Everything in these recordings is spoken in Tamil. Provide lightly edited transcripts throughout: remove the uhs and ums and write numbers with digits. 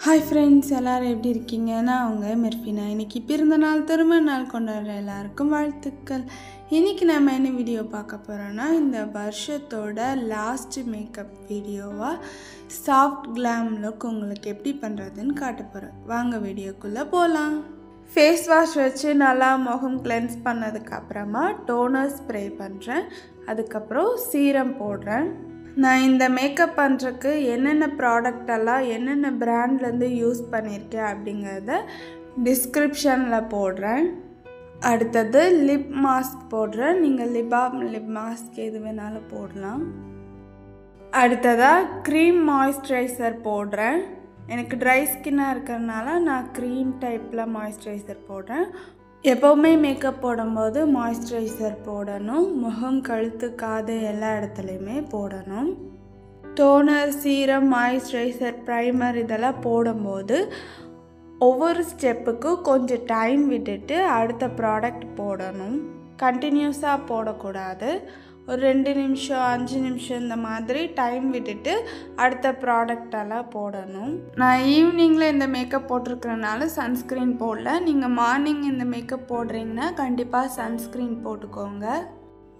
ஹாய் ஃப்ரெண்ட்ஸ், எல்லோரும் எப்படி இருக்கீங்க? நான் அவங்க மெர்ஃபினா. இன்றைக்கி பிறந்த நாள் திருமண நாள் கொண்டாடுற எல்லாருக்கும் வாழ்த்துக்கள். இன்றைக்கி நம்ம என்ன வீடியோ பார்க்க போகிறோன்னா, இந்த வருஷத்தோட லாஸ்ட் மேக்கப் வீடியோவாக சாஃப்ட் கிளாம் லுக் உங்களுக்கு எப்படி பண்ணுறதுன்னு காட்ட போகிறேன். வாங்க வீடியோக்குள்ளே போகலாம். ஃபேஸ் வாஷ் வச்சு நல்லா முகம் கிளென்ஸ் பண்ணதுக்கப்புறமா டோனர் ஸ்ப்ரே பண்ணுறேன். அதுக்கப்புறம் சீரம் போடுறேன். நான் இந்த மேக்கப் பண்ணுறதுக்கு என்னென்ன ப்ராடக்டெல்லாம் என்னென்ன பிராண்ட்லேருந்து யூஸ் பண்ணியிருக்கேன் அப்படிங்கிறத டிஸ்கிரிப்ஷனில் போடுறேன். அடுத்தது லிப் மாஸ்க் போடுறேன். நீங்கள் லிப் மாஸ்க் எது வேணாலும் போடலாம். அடுத்ததாக க்ரீம் மாய்ஸ்சரைசர் போடுறேன். எனக்கு ட்ரை ஸ்கின்னாக இருக்கிறதுனால நான் க்ரீம் டைப்பில் மாய்ஸ்சரைசர் போடுறேன். எப்போவுமே மேக்கப் போடும்போது மாய்ஸ்சரைசர் போடணும். முகம், கழுத்து, காது எல்லா இடத்துலையுமே போடணும். டோனர், சீரம், மாய்ஸ்சரைசர், ப்ரைமர் இதெல்லாம் போடும்போது ஒவ்வொரு ஸ்டெப்புக்கும் கொஞ்சம் டைம் விட்டுட்டு அடுத்த ப்ராடக்ட் போடணும். கண்டினியூஸாக போடக்கூடாது. ஒரு 2 நிமிஷம் 5 நிமிஷம் இந்த மாதிரி டைம் விட்டுட்டு அடுத்த ப்ராடக்டெல்லாம் போடணும். நான் ஈவினிங்கில் இந்த மேக்கப் போட்டிருக்கிறனால சன்ஸ்க்ரீன் போடல. நீங்கள் மார்னிங் இந்த மேக்கப் போடுறீங்கன்னா கண்டிப்பாக சன்ஸ்க்ரீன் போட்டுக்கோங்க.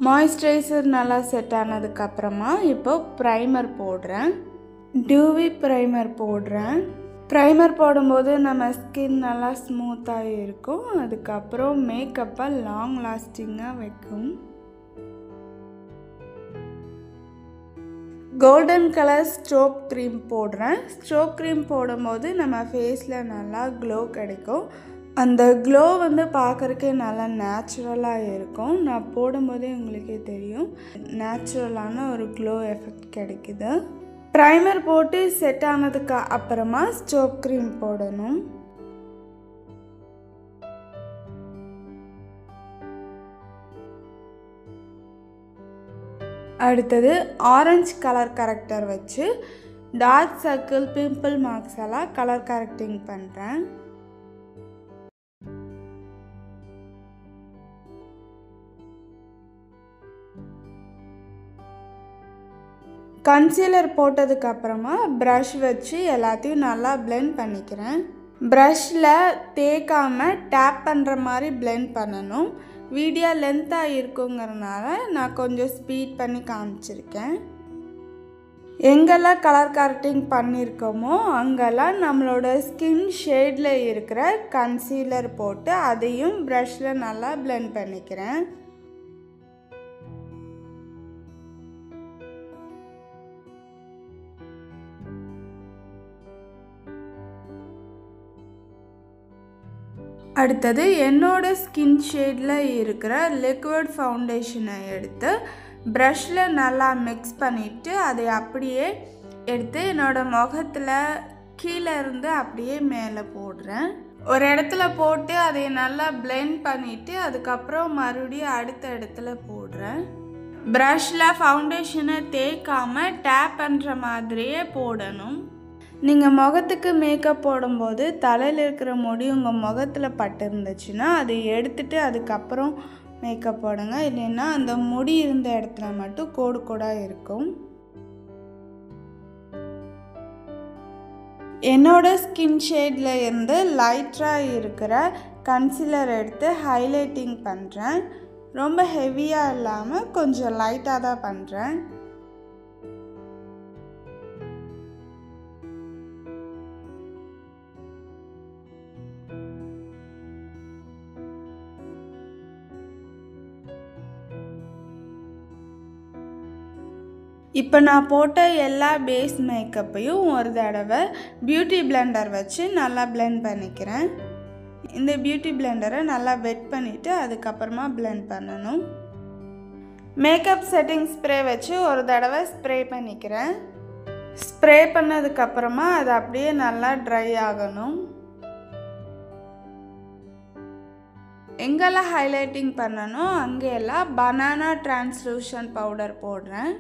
மாய்ஸ்சரைசர் நல்லா செட் ஆனதுக்கப்புறமா இப்போ ப்ரைமர் போடுறேன். டியூவி ப்ரைமர் போடுறேன். ப்ரைமர் போடும்போது நம்ம ஸ்கின் நல்லா ஸ்மூத்தாக இருக்கும். அதுக்கப்புறம் மேக்கப்பை லாங் லாஸ்டிங்காக வைக்கும். கோல்டன் கலர் ஸ்ட்ரோப் க்ரீம் போடுறேன். ஸ்ட்ரோப் க்ரீம் போடும்போது நம்ம ஃபேஸில் நல்லா க்ளோ கிடைக்கும். அந்த க்ளோ பார்க்குறக்கே நல்லா நேச்சுரலாக இருக்கும். நான் போடும்போதே உங்களுக்கே தெரியும், நேச்சுரலான ஒரு க்ளோ எஃபெக்ட் கிடைக்குது. ப்ரைமர் போட்டு செட் ஆனதுக்கு அப்புறமா ஸ்ட்ரோப் க்ரீம் போடணும். அடுத்தது ஆரஞ்சு கலர் கரெக்டர் வச்சு டார்க் சர்க்கிள், பிம்பிள் மார்க்ஸ் எல்லாம் கலர் கரெக்டிங் பண்ணுறேன். கன்சீலர் போட்டதுக்கப்புறமா ப்ரஷ் வச்சு எல்லாத்தையும் நல்லா பிளெண்ட் பண்ணிக்கிறேன். ப்ரஷில் தேய்க்காமல் டேப் பண்ணுற மாதிரி பிளெண்ட் பண்ணணும். வீடியோ லென்த்தாக இருக்குங்கிறதுனால நான் கொஞ்சம் ஸ்பீட் பண்ணி காமிச்சிருக்கேன். எங்கெல்லாம் கலர் கரெக்டிங் பண்ணியிருக்கோமோ அங்கெல்லாம் நம்மளோட ஸ்கின் ஷேடில் இருக்கிற கன்சீலர் போட்டு அதையும் ப்ரஷில் நல்லா பிளெண்ட் பண்ணிக்கிறேன். அடுத்தது என்னோட ஸ்கின் ஷேடில் இருக்கிற லிக்விட் ஃபவுண்டேஷனை எடுத்து ப்ரஷில் நல்லா மிக்ஸ் பண்ணிவிட்டு அதை அப்படியே எடுத்து என்னோடய முகத்தில் கீழே இருந்து அப்படியே மேலே போடுறேன். ஒரு இடத்துல போட்டு அதை நல்லா பிளெண்ட் பண்ணிவிட்டு அதுக்கப்புறம் மறுபடியும் அடுத்த இடத்துல போடுறேன். ப்ரஷில் ஃபவுண்டேஷனை தேய்க்காமல் டேப் பண்ணுற மாதிரியே போடணும். நீங்கள் முகத்துக்கு மேக்கப் போடும்போது தலையில் இருக்கிற முடி உங்கள் முகத்தில் பட்டு இருந்துச்சுன்னா அதை எடுத்துட்டு அதுக்கப்புறம் மேக்கப் போடுங்க. இல்லைன்னா அந்த முடி இருந்த இடத்துல மட்டும் கோடு கோடாக இருக்கும். என்னோட ஸ்கின் ஷேடில் இருந்து லைட்டாக இருக்கிற கன்சீலர் எடுத்து ஹைலைட்டிங் பண்ணுறேன். ரொம்ப ஹெவியாக இல்லாமல் கொஞ்சம் லைட்டாக தான் பண்ணுறேன். இப்போ நான் போட்ட எல்லா பேஸ் மேக்கப்பையும் ஒரு தடவை பியூட்டி பிளெண்டர் வச்சு நல்லா பிளெண்ட் பண்ணிக்கிறேன். இந்த பியூட்டி பிளெண்டரை நல்லா வெட் பண்ணிவிட்டு அதுக்கப்புறமா பிளெண்ட் பண்ணணும். மேக்கப் செட்டிங் ஸ்ப்ரே வச்சு ஒரு தடவை ஸ்ப்ரே பண்ணிக்கிறேன். ஸ்ப்ரே பண்ணதுக்கப்புறமா அது அப்படியே நல்லா ட்ரை ஆகணும். எங்கெல்லாம் ஹைலைட்டிங் பண்ணணும் அங்கெல்லாம் பனானா டிரான்ஸ்லூஷன் பவுடர் போடுறேன்.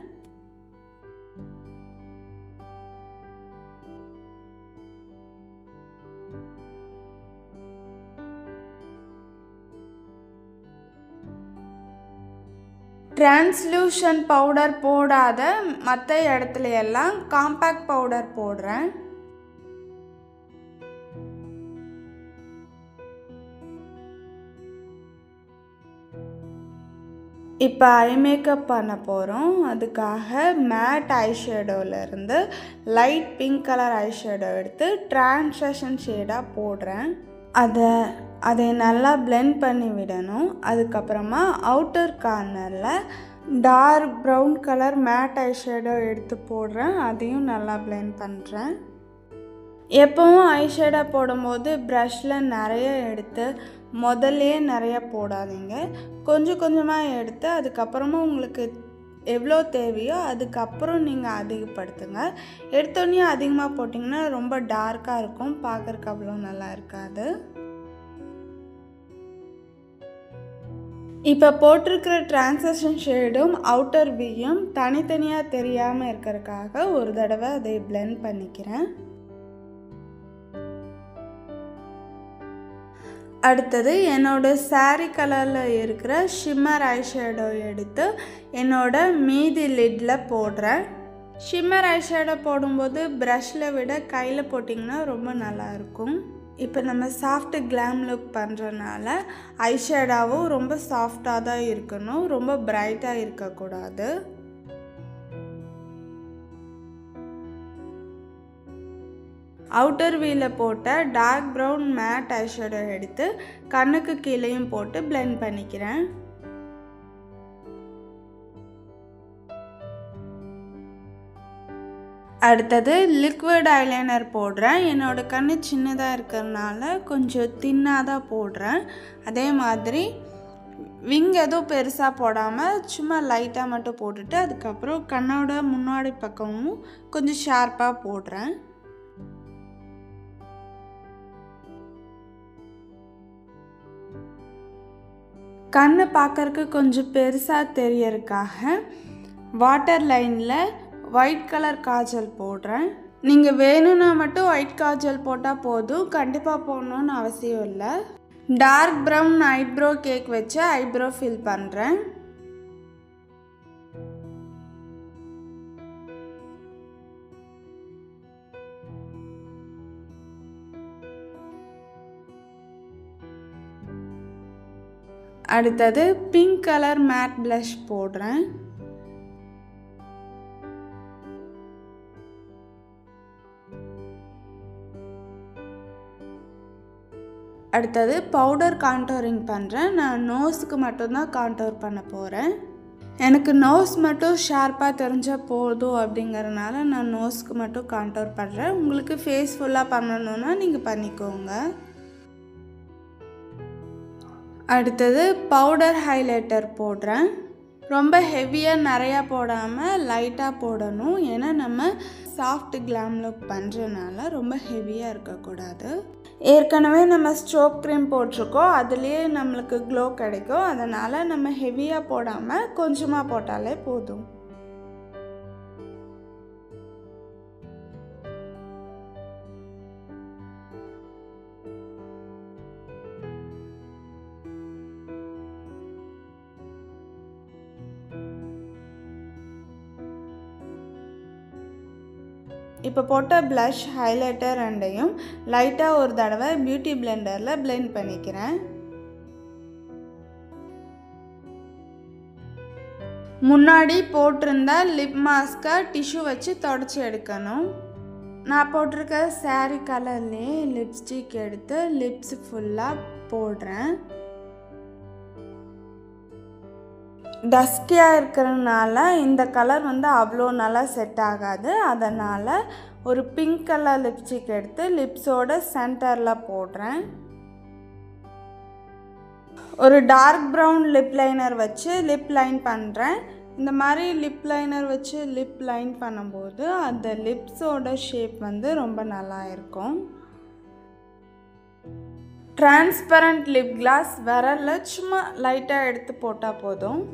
டிரான்ஸ்லூஷன் பவுடர் போடாத மற்ற இடத்துல எல்லாம் காம்பேக்ட் பவுடர் போடுறேன். இப்போ ஐ மேக்கப் பண்ண போகிறோம். அதுக்காக மேட் ஐஷேடோவிலேருந்து லைட் பிங்க் கலர் ஐஷேடோ எடுத்து ட்ரான்ஸ்லேஷன் ஷேடாக போடுறேன். அதை நல்லா பிளெண்ட் பண்ணி விடணும். அதுக்கப்புறமா அவுட்டர் கார்னரில் dark brown colour matte eyeshadow எடுத்து போடுறேன். அதையும் நல்லா பிளெண்ட் பண்ணுறேன். எப்போவும் ஐஷேடோ போடும்போது ப்ரஷில் நிறைய எடுத்து முதல்லையே நிறைய போடாதீங்க. கொஞ்சம் கொஞ்சமாக எடுத்து அதுக்கப்புறமா உங்களுக்கு எவ்வளோ தேவையோ அதுக்கப்புறம் நீங்கள் அதிகப்படுத்துங்க. எடுத்தோடனே அதிகமாக போட்டிங்கன்னா ரொம்ப டார்க்காக இருக்கும், பார்க்குறக்கு அவ்வளோ நல்லா இருக்காது. இப்போ போட்டிருக்கிற ட்ரான்ஸ்லேஷன் ஷேடும் அவுட்டர் வியும் தனித்தனியாக தெரியாமல் இருக்கிறதுக்காக ஒரு தடவை அதை பிளெண்ட் பண்ணிக்கிறேன். அடுத்தது என்னோட சாரீ கலரில் இருக்கிற ஷிம்மர் ஐஷேடோ எடுத்து என்னோட மீதி லிட்டில் போடுறேன். ஷிம்மர் ஐஷேடோ போடும்போது ப்ரஷில் விட கையில் போட்டிங்கன்னா ரொம்ப நல்லாயிருக்கும். இப்போ நம்ம சாஃப்ட் கிளாம் லுக் பண்ணுறனால ஐஷேடோவும் ரொம்ப சாஃப்டாக தான் இருக்கணும், ரொம்ப பிரைட்டாக இருக்கக்கூடாது. அவுட்டர் வீல போட்ட டார்க் ப்ரௌன் மேட் ஐஷேடோ எடுத்து கண்ணுக்கு கீழேயும் போட்டு பிளெண்ட் பண்ணிக்கிறேன். அடுத்தது லிக்விட் ஐலைனர் போடுறேன். என்னோட கண்ணு சின்னதாக இருக்கிறதுனால கொஞ்சம் தின்னாக தான் போடுறேன். அதே மாதிரி விங் எதுவும் பெருசாக போடாமல் சும்மா லைட்டாக மட்டும் போட்டுட்டு அதுக்கப்புறம் கண்ணோட முன்னாடி பக்கமும் கொஞ்சம் ஷார்ப்பாக போடுறேன். கண்ணை பார்க்கறக்கு கொஞ்சம் பெருசாக தெரியறதுக்காக வாட்டர் லைனில் ஒயிட் கலர் காஜல் போடுறேன். நீங்கள் வேணும்னா மட்டும் ஒயிட் காஜல் போட்டால் போதும், கண்டிப்பாக போடணுன்னு அவசியம் இல்லை. டார்க் ப்ரௌன் ஐப்ரோ கேக் வச்சு ஐப்ரோ ஃபில் பண்ணுறேன். அடுத்தது பிங்க் கலர் மேட் ப்ளஷ் போடுறேன். அடுத்தது பவுடர் கான்டோரிங் பண்ணுறேன். நான் நோஸுக்கு மட்டும்தான் கான்டோர் பண்ண போகிறேன். எனக்கு நோஸ் மட்டும் ஷார்ப்பாக தெரிஞ்சால் போதும் அப்படிங்கிறதுனால நான் நோஸ்க்கு மட்டும் கான்டோர் பண்ணுறேன். உங்களுக்கு ஃபேஸ் ஃபுல்லாக பண்ணணுன்னா நீங்கள் பண்ணிக்கோங்க. அடுத்தது பவுடர் ஹைலைட்டர் போடுறேன். ரொம்ப ஹெவியாக நிறையா போடாமல் லைட்டாக போடணும், ஏன்னா நம்ம சாஃப்ட் கிளாம் லுக் பண்ணுறதுனால ரொம்ப ஹெவியாக இருக்கக்கூடாது. ஏற்கனவே நம்ம ஸ்ட்ரோப் க்ரீம் போட்டிருக்கோம், அதுலேயே நம்மளுக்கு க்ளோ கிடைக்கும். அதனால் நம்ம ஹெவியாக போடாமல் கொஞ்சமாக போட்டாலே போதும். இப்போ போட்ட ப்ளஷ் ஹைலைட்டர் ரெண்டையும் லைட்டாக ஒரு தடவை பியூட்டி பிளெண்டரில் பிளெண்ட் பண்ணிக்கிறேன். முன்னாடி போட்டிருந்த லிப் மாஸ்கை டிஷ்யூ வச்சு தொடச்சி எடுக்கணும். நான் போட்டிருக்க சாரீ கலர்லேயே லிப்ஸ்டிக் எடுத்து லிப்ஸ் ஃபுல்லாக போடுறேன். டஸ்கியாக இருக்கிறதுனால இந்த கலர் அவ்வளோ நல்லா செட் ஆகாது. அதனால் ஒரு பிங்க் கலர் லிப்ஸ்டிக் எடுத்து லிப்ஸோட சென்டரில் போடுறேன். ஒரு டார்க் ப்ரௌன் லிப் லைனர் வச்சு லிப் லைன் பண்ணுறேன். இந்த மாதிரி லிப் லைனர் வச்சு லிப் லைன் பண்ணும்போது அந்த லிப்ஸோட ஷேப் ரொம்ப நல்லா இருக்கும். டிரான்ஸ்பரண்ட் லிப் கிளாஸ் விரல்ல சும்மா லைட்டாக எடுத்து போட்டால் போதும்.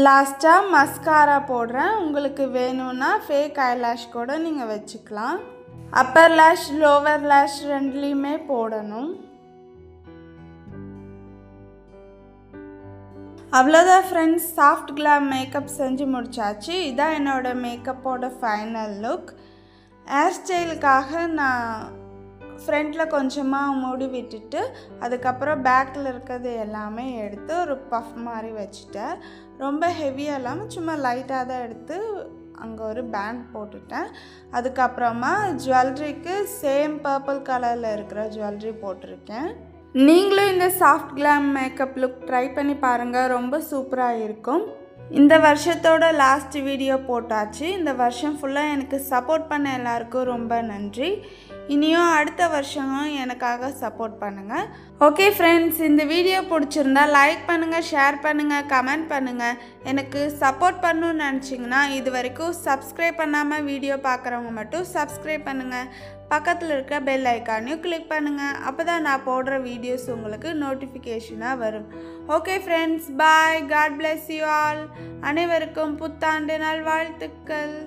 லாஸ்ட்டாக மஸ்காரா போடுறேன். உங்களுக்கு வேணும்னா ஃபேக் ஐலாஷ் கூட நீங்கள் வச்சுக்கலாம். அப்பர் லேஷ் லோவர் லேஷ் ரெண்டுலேயுமே போடணும். அவ்வளோதான் ஃப்ரெண்ட்ஸ், சாஃப்ட் கிளாம் மேக்கப் செஞ்சு முடிச்சாச்சு. இதான் என்னோடய மேக்கப்போட ஃபைனல் லுக். ஹேர் ஸ்டைலுக்காக நான் ஃப்ரண்ட்டில் கொஞ்சமாக மூடி விட்டுட்டு அதுக்கப்புறம் பேக்கில் இருக்கிறது எல்லாமே எடுத்து ஒரு பஃப் மாதிரி வச்சுட்டேன். ரொம்ப ஹெவியாக இல்லாமல் சும்மா லைட்டாக தான் எடுத்து அங்கே ஒரு பேண்ட் போட்டுட்டேன். அதுக்கப்புறமா ஜுவல்லரிக்கு சேம் பர்பிள் கலரில் இருக்கிற ஜுவல்லரி போட்டிருக்கேன். நீங்களும் இந்த soft glam makeup look try பண்ணி பாருங்கள், ரொம்ப சூப்பராக இருக்கும். இந்த வருஷத்தோட லாஸ்ட் வீடியோ போட்டாச்சு. இந்த வருஷம் ஃபுல்லாக எனக்கு சப்போர்ட் பண்ண எல்லாருக்கும் ரொம்ப நன்றி. இனியும் அடுத்த வருஷமும் எனக்காக சப்போர்ட் பண்ணுங்கள். ஓகே ஃப்ரெண்ட்ஸ், இந்த வீடியோ பிடிச்சிருந்தா லைக் பண்ணுங்கள், ஷேர் பண்ணுங்கள், கமெண்ட் பண்ணுங்கள். எனக்கு சப்போர்ட் பண்ணணும்னு நினச்சிங்கன்னா இது வரைக்கும் சப்ஸ்கிரைப் பண்ணாமல் வீடியோ பார்க்குறவங்க மட்டும் சப்ஸ்கிரைப் பண்ணுங்கள். பக்கத்தில் இருக்க பெல் ஐக்கானையும் கிளிக் பண்ணுங்கள். அப்போ தான் நான் போடுற வீடியோஸ் உங்களுக்கு நோட்டிஃபிகேஷனாக வரும். Okay friends, bye. God bless you all. அனைவருக்கும் புத்தாண்டு நல்வாழ்த்துக்கள்.